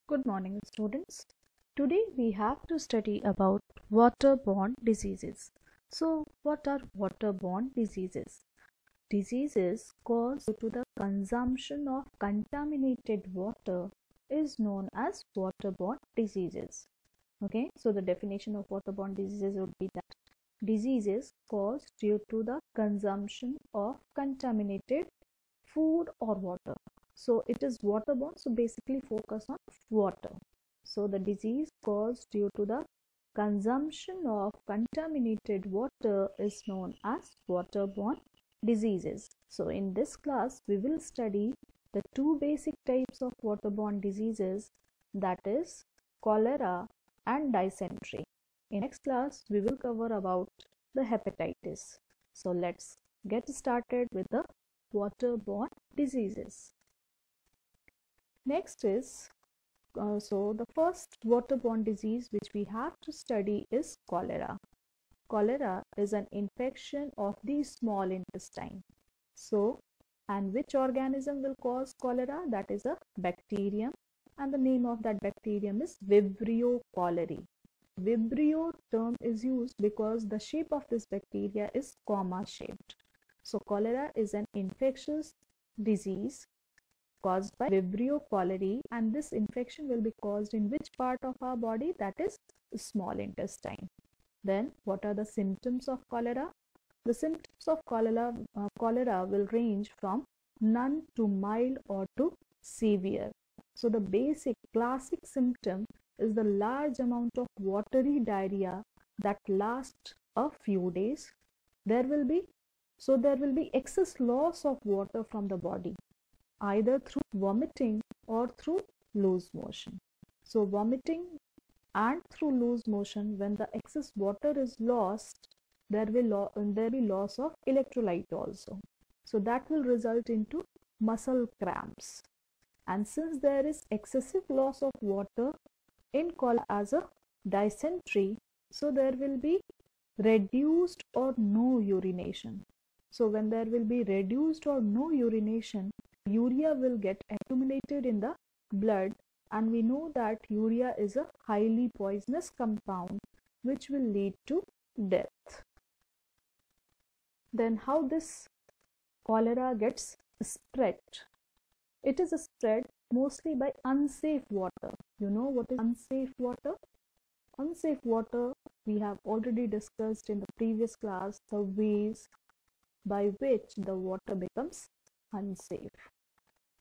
Good morning, students. Today we have to study about waterborne diseases. So, what are waterborne diseases? Diseases caused due to the consumption of contaminated water is known as waterborne diseases. Okay, so the definition of waterborne diseases would be that diseases caused due to the consumption of contaminated food or water. So it is waterborne, so basically focus on water. So the disease caused due to the consumption of contaminated water is known as waterborne diseases. So in this class we will study the two basic types of waterborne diseases, that is cholera and dysentery. In next class we will cover about the hepatitis. So let's get started with the waterborne diseases. Next is so the first waterborne disease which we have to study is cholera. Cholera is an infection of the small intestine. So, and which organism will cause cholera? That is a bacterium, and the name of that bacterium is Vibrio cholerae. Vibrio term is used because the shape of this bacteria is comma shaped. So cholera is an infectious disease caused by Vibrio cholerae, and this infection will be caused in which part of our body? That is the small intestine. Then what are the symptoms of cholera? The symptoms of cholera will range from none to mild or to severe. So the basic classic symptom is the large amount of watery diarrhea that lasts a few days. There will be excess loss of water from the body, either through vomiting or through loose motion. So vomiting and through loose motion, when the excess water is lost, there will be loss of electrolyte also. So that will result into muscle cramps. And since there is excessive loss of water in cholera as a dysentery, so there will be reduced or no urination. So when there will be reduced or no urination, urea will get accumulated in the blood, and we know that urea is a highly poisonous compound which will lead to death. Then how this cholera gets spread? It is spread mostly by unsafe water. You know what is unsafe water? Unsafe water we have already discussed in the previous class, the ways by which the water becomes unsafe.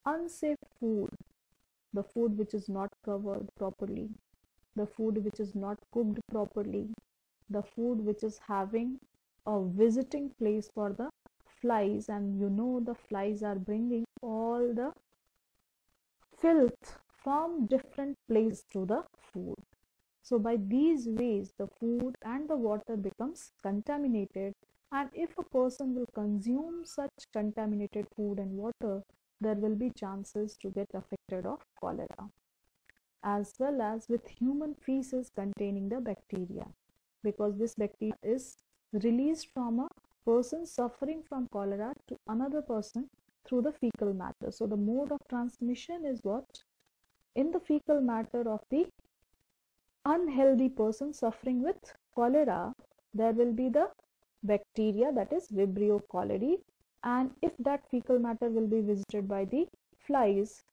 Unsafe food, the food which is not covered properly, the food which is not cooked properly, the food which is having a visiting place for the flies, and you know the flies are bringing all the filth from different places to the food. So by these ways the food and the water becomes contaminated, and if a person will consume such contaminated food and water, there will be chances to get affected of cholera, as well as with human feces containing the bacteria, because this bacteria is released from a person suffering from cholera to another person through the fecal matter. So the mode of transmission is what? In the fecal matter of the unhealthy person suffering with cholera, there will be the bacteria, that is Vibrio cholerae, and if that fecal matter will be visited by the flies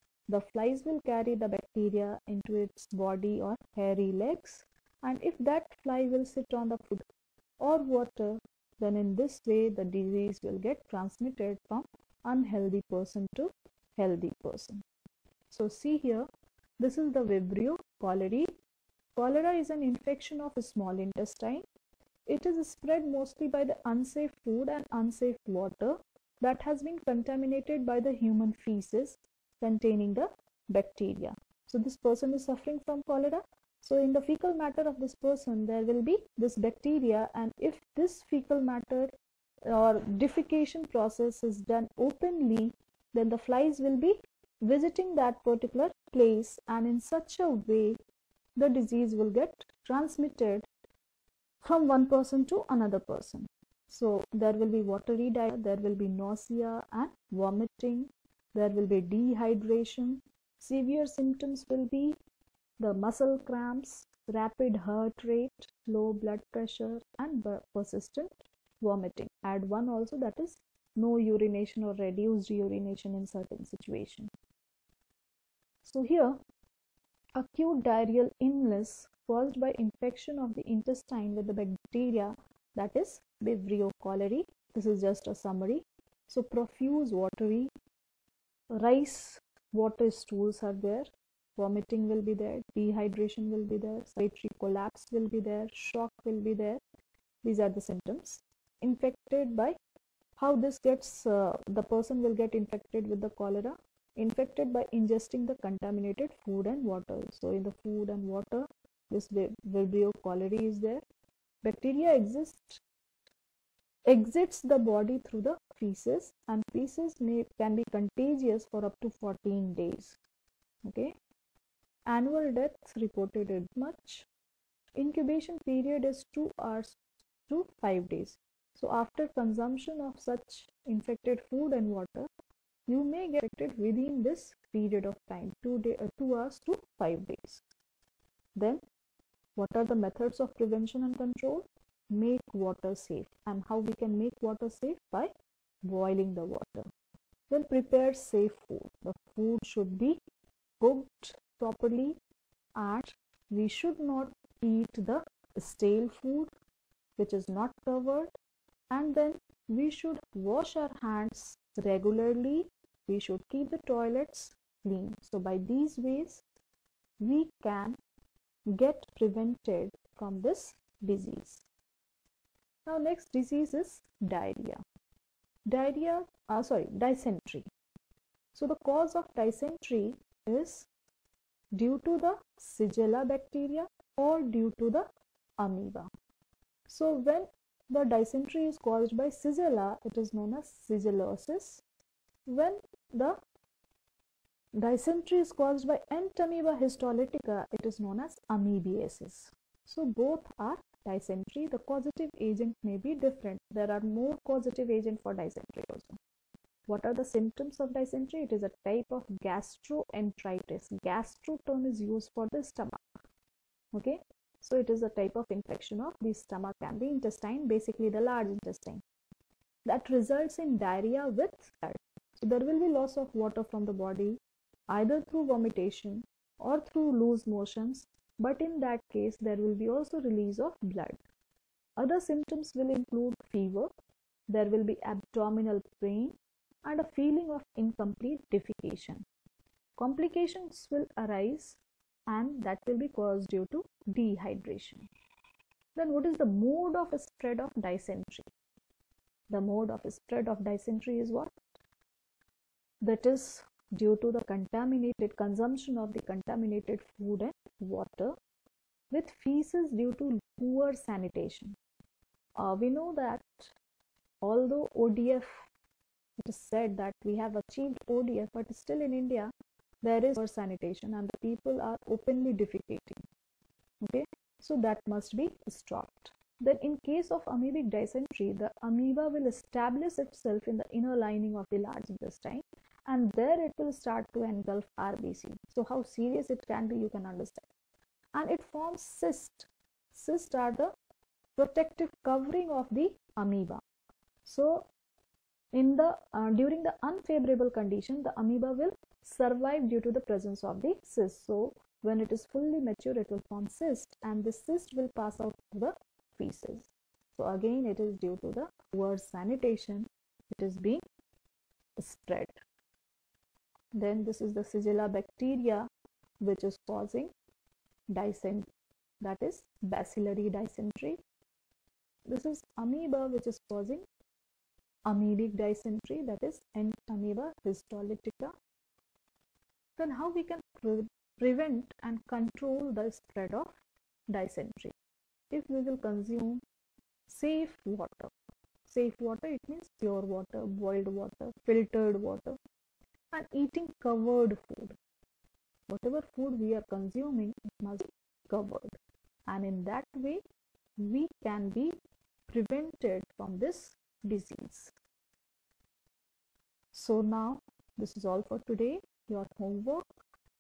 will carry the bacteria into its body or hairy legs, and if that fly will sit on the food or water, then in this way the disease will get transmitted from unhealthy person to healthy person. So see here, this is the Vibrio cholerae. Cholera is an infection of the small intestine. It is spread mostly by the unsafe food and unsafe water that has been contaminated by the human feces containing the bacteria. So this person is suffering from cholera. So in the fecal matter of this person there will be this bacteria, and if this fecal matter or defecation process is done openly, then the flies will be visiting that particular place, and in such a way the disease will get transmitted from one person to another person. So there will be watery diarrhea, there will be nausea and vomiting, there will be dehydration. Severe symptoms will be the muscle cramps, rapid heart rate, low blood pressure, and persistent vomiting. Add one also, that is no urination or reduced urination in certain situations. So here, acute diarrheal illness caused by infection of the intestine with the bacteria, that is Vibrio cholerae. This is just a summary. So profuse watery, rice water stools are there, vomiting will be there, dehydration will be there, respiratory collapse will be there, shock will be there. These are the symptoms. Infected by, how this gets, the person will get infected with the cholera, infected by ingesting the contaminated food and water. So in the food and water, this Vibrio cholerae is there. Bacteria exits the body through the feces, and feces can be contagious for up to 14 days. Okay. Annual deaths reported is much. Incubation period is 2 hours to 5 days. So after consumption of such infected food and water, you may get infected within this period of time, 2 hours to 5 days. Then, what are the methods of prevention and control? Make water safe. And how we can make water safe? By boiling the water. Then prepare safe food. The food should be cooked properly, and we should not eat the stale food which is not covered. And then we should wash our hands regularly. We should keep the toilets clean. So by these ways, we can get prevented from this disease. Now next disease is diarrhea. Dysentery. So the cause of dysentery is due to the Shigella bacteria or due to the amoeba. So when the dysentery is caused by Shigella, it is known as shigellosis. When the dysentery is caused by Entamoeba histolytica, it is known as amoebiasis. So both are dysentery. The causative agent may be different. There are more causative agents for dysentery also. What are the symptoms of dysentery? It is a type of gastroenteritis. Gastro term is used for the stomach. Okay. So it is a type of infection of the stomach and the intestine, basically the large intestine, that results in diarrhea with blood. So there will be loss of water from the body, either through vomitation or through loose motions, but in that case there will be also release of blood. Other symptoms will include fever, there will be abdominal pain, and a feeling of incomplete defecation. Complications will arise, and that will be caused due to dehydration. Then what is the mode of spread of dysentery? The mode of spread of dysentery is what? That is due to the consumption of the contaminated food and water, with feces due to poor sanitation. We know that although ODF, it is said that we have achieved ODF, but still in India there is poor sanitation and the people are openly defecating. Okay, so that must be stopped. Then in case of amoebic dysentery, the amoeba will establish itself in the inner lining of the large intestine, and there it will start to engulf RBC. So how serious it can be, you can understand. And it forms cysts. Cysts are the protective covering of the amoeba. So in the during the unfavorable condition, the amoeba will survive due to the presence of the cyst. So when it is fully mature, it will form cyst, and this cyst will pass out to the feces. So again, it is due to the poor sanitation, it is being spread. Then this is the Shigella bacteria which is causing dysentery, that is bacillary dysentery. This is amoeba which is causing amoebic dysentery, that is Entamoeba histolytica. Then how we can prevent and control the spread of dysentery? If we will consume safe water. Safe water, it means pure water, boiled water, filtered water, and eating covered food. Whatever food we are consuming, it must be covered, and in that way we can be prevented from this disease. So now this is all for today. Your homework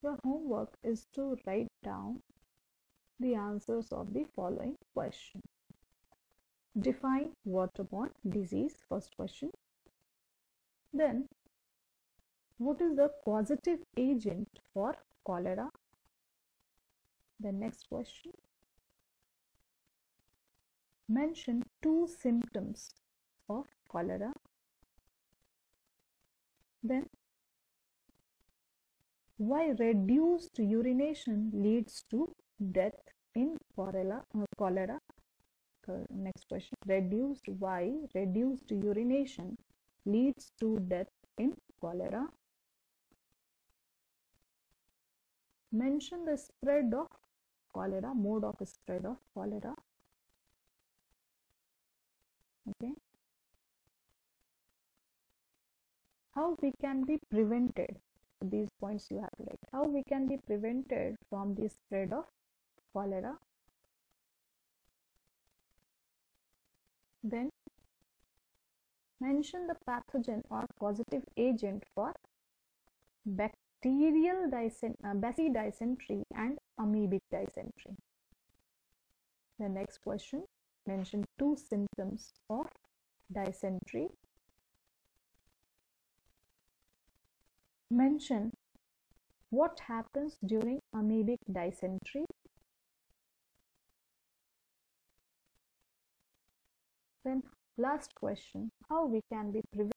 Your homework is to write down the answers of the following question. Define waterborne disease, first question. Then, what is the causative agent for cholera? The next question. Mention 2 symptoms of cholera. Then, why reduced urination leads to death in cholera? Next question. Why reduced urination leads to death in cholera? Mention the spread of cholera, mode of spread of cholera. Okay. How we can be prevented? These points you have to write. How we can be prevented from the spread of cholera? Then mention the pathogen or causative agent for bacterial dysentery and amoebic dysentery. The next question. Mention 2 symptoms of dysentery. Mention what happens during amoebic dysentery. Then last question, how we can be prevented